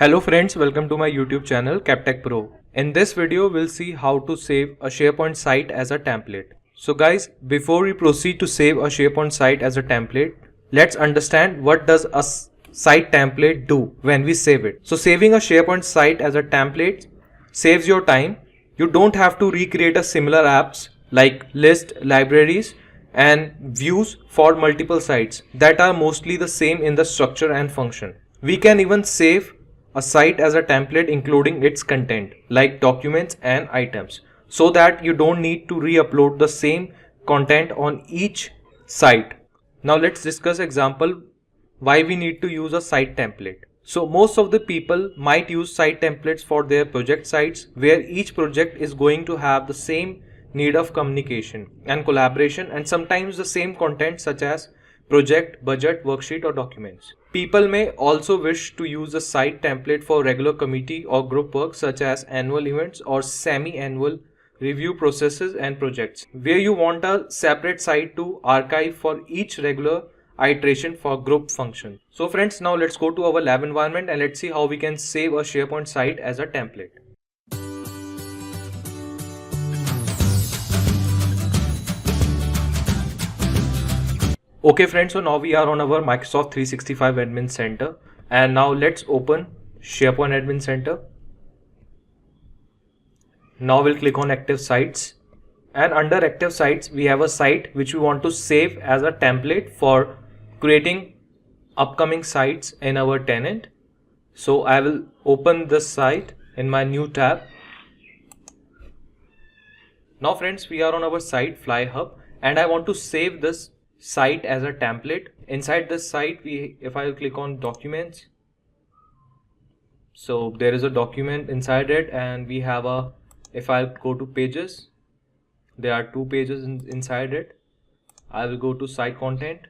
Hello friends, welcome to my YouTube channel Kaptechpro. In this video, we'll see how to save a SharePoint site as a template. So guys, before we proceed to save a SharePoint site as a template, let's understand what does a site template do when we save it. So saving a SharePoint site as a template saves your time. You don't have to recreate a similar apps like list, libraries and views for multiple sites that are mostly the same in the structure and function. We can even save a site as a template including its content like documents and items so that you don't need to re-upload the same content on each site. Now let's discuss example why we need to use a site template. So most of the people might use site templates for their project sites where each project is going to have the same need of communication and collaboration and sometimes the same content such as project, budget, worksheet or documents. People may also wish to use a site template for regular committee or group work such as annual events or semi-annual review processes and projects, where you want a separate site to archive for each regular iteration for group function. So friends, now let's go to our lab environment and let's see how we can save a SharePoint site as a template. Okay friends, so now we are on our Microsoft 365 Admin Center and now let's open SharePoint Admin Center. Now we'll click on Active Sites and under Active Sites we have a site which we want to save as a template for creating upcoming sites in our tenant. So I will open this site in my new tab. Now friends, we are on our site Fly Hub and I want to save this site as a template. Inside this site, if I click on documents, so there is a document inside it and we have a, if I go to pages, there are two pages inside it. I will go to site content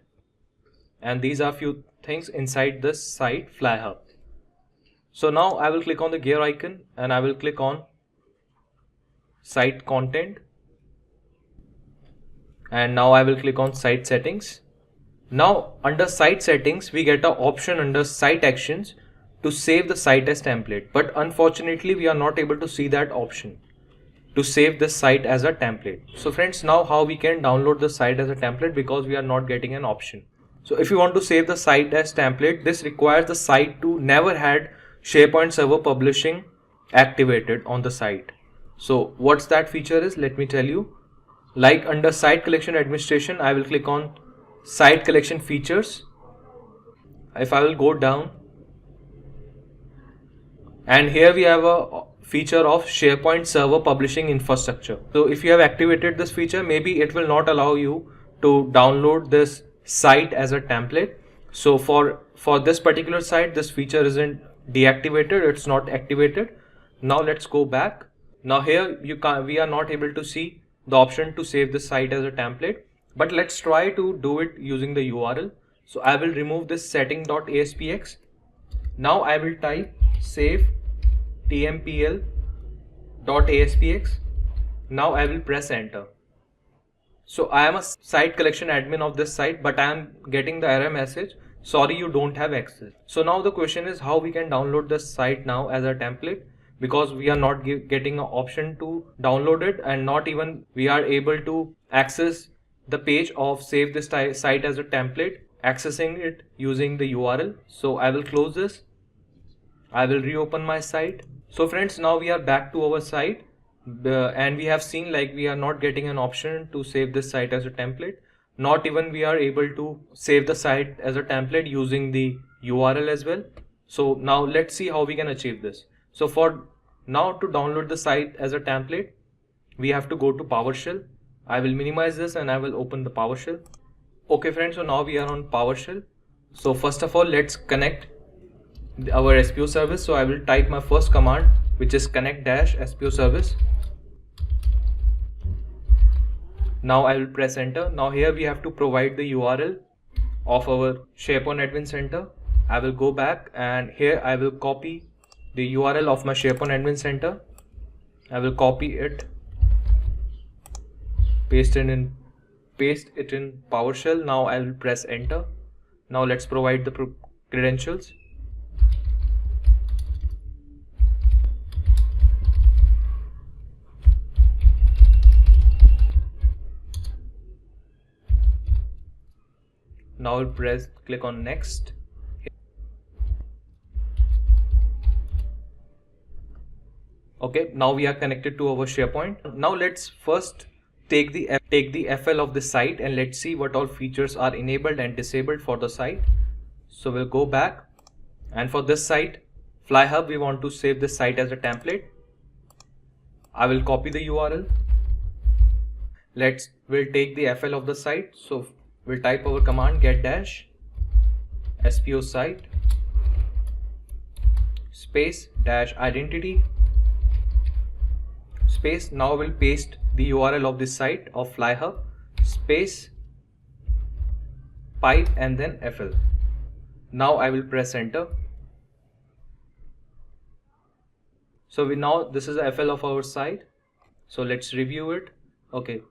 and these are few things inside this site Fly Hub. So now I will click on the gear icon and I will click on site content. And now I will click on site settings. Now under site settings we get an option under site actions to save the site as template, but unfortunately we are not able to see that option to save this site as a template. So friends, now how we can download the site as a template because we are not getting an option. So if you want to save the site as template, this requires the site to never had SharePoint server publishing activated on the site. So what's that feature is, let me tell you. Like under site collection administration, I will click on site collection features. If I will go down and here we have a feature of SharePoint server publishing infrastructure. So if you have activated this feature, maybe it will not allow you to download this site as a template. So for this particular site, this feature isn't deactivated, it's not activated. Now let's go back. Now here we are not able to see the option to save this site as a template, but let's try to do it using the URL. So I will remove this setting.aspx. Now I will type save tmpl.aspx. Now I will press enter. So I am a site collection admin of this site, but I am getting the error message, sorry you don't have access. So now the question is how we can download this site now as a template, because we are not getting an option to download it and not even we are able to access the page of save this site as a template, accessing it using the URL. So I will close this. I will reopen my site. So friends, now we are back to our site and we have seen like we are not getting an option to save this site as a template. Not even we are able to save the site as a template using the URL as well. So now let's see how we can achieve this. So for now to download the site as a template, we have to go to PowerShell. I will minimize this and I will open the PowerShell. Okay friends, so now we are on PowerShell. So first of all, let's connect our SPO service. So I will type my first command, which is connect-SPO service. Now I will press enter. Now here we have to provide the URL of our SharePoint Admin Center. I will go back and here I will copy the URL of my SharePoint Admin Center. I will copy it, paste it in PowerShell. Now I will press enter. Now let's provide the credentials. Now I'll click on next. Okay, now we are connected to our SharePoint. Now let's first take the FL of the site and let's see what all features are enabled and disabled for the site. So we'll go back, and for this site, FlyHub, we want to save this site as a template. I will copy the URL. We'll take the FL of the site. So we'll type our command get dash SPO site space dash identity space. Now we'll paste the URL of this site of FlyHub space pipe and then FL. Now I will press enter. So this is the FL of our site. So let's review it. Okay.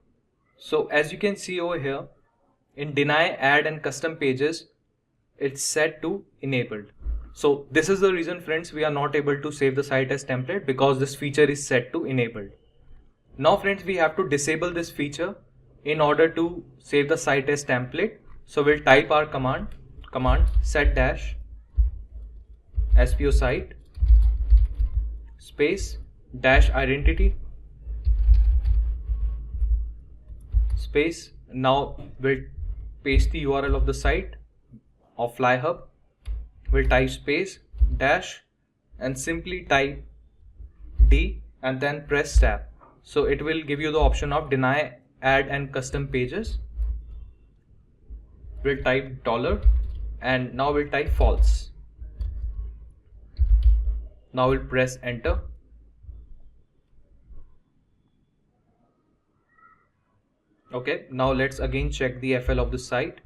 So as you can see over here, in deny, add and custom pages, it's set to enabled. So this is the reason, friends, we are not able to save the site as template, because this feature is set to enabled. Now friends, we have to disable this feature in order to save the site as template. So we'll type our command set dash SPO site space dash identity space. Now we'll paste the URL of the site of FlyHub. We'll type space dash and simply type D and then press tab. So it will give you the option of deny, add and custom pages. We'll type $, and now we'll type false. Now we'll press enter. Okay, now let's again check the FL of the site.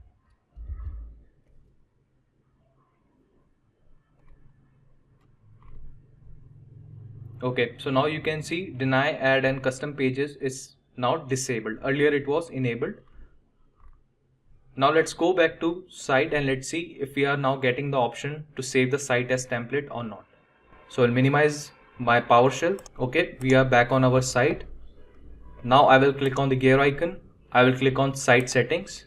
Okay, so now you can see deny, add and custom pages is now disabled. Earlier it was enabled. Now let's go back to site and let's see if we are now getting the option to save the site as template or not. So I'll minimize my PowerShell. Okay, we are back on our site. Now I will click on the gear icon. I will click on site settings.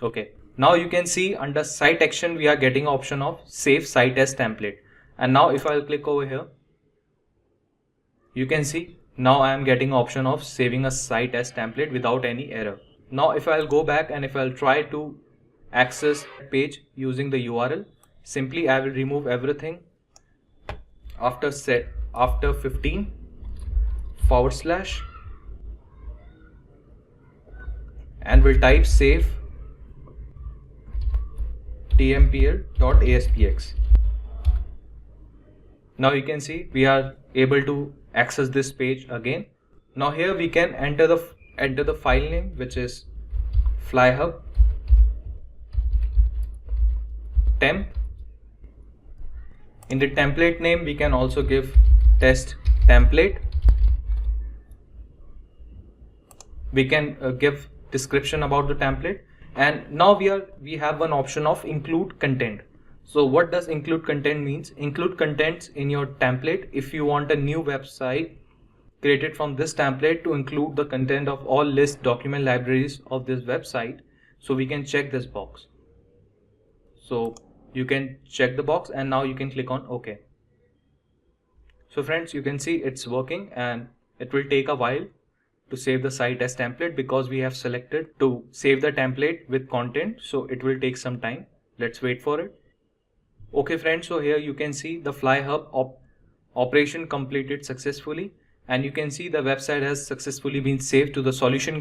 Okay, now you can see under site action we are getting option of save site as template. And now if I'll click over here, you can see now I am getting option of saving a site as template without any error. Now if I'll go back and if I'll try to access page using the URL, simply I will remove everything after 15 / and we'll type save tmpl.aspx. Now you can see we are able to access this page again. Now here we can enter the file name, which is FlyHub temp. In the template name we can also give test template. We can give description about the template, and now we have one option of include content. So what does include content means? Include contents in your template if you want a new website created from this template to include the content of all list document libraries of this website. So we can check this box. So you can check the box and now you can click on OK. So friends, you can see it's working, and it will take a while to save the site as template because we have selected to save the template with content. So it will take some time. Let's wait for it. Okay friends, so here you can see the FlyHub operation completed successfully, and you can see the website has successfully been saved to the solution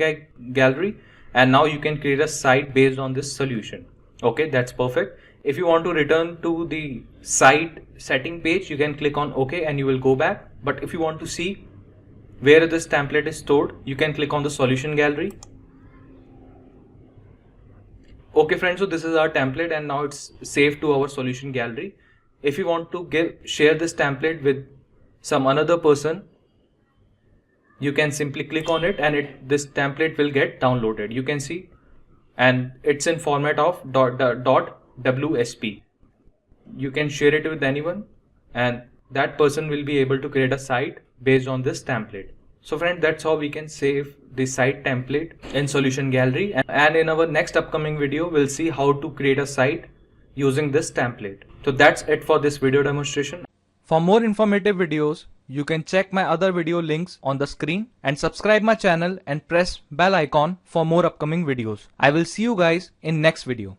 gallery, and now you can create a site based on this solution. Okay, that's perfect. If you want to return to the site setting page, you can click on OK and you will go back. But if you want to see where this template is stored, you can click on the solution gallery. Okay friends, so this is our template and now it's saved to our solution gallery. If you want to share this template with some another person, you can simply click on it and this template will get downloaded. You can see, and it's in format of .wsp. You can share it with anyone and that person will be able to create a site based on this template. So friend, that's how we can save the site template in solution gallery, and in our next upcoming video we'll see how to create a site using this template. So that's it for this video demonstration. For more informative videos, you can check my other video links on the screen and subscribe my channel and press bell icon for more upcoming videos. I will see you guys in next video.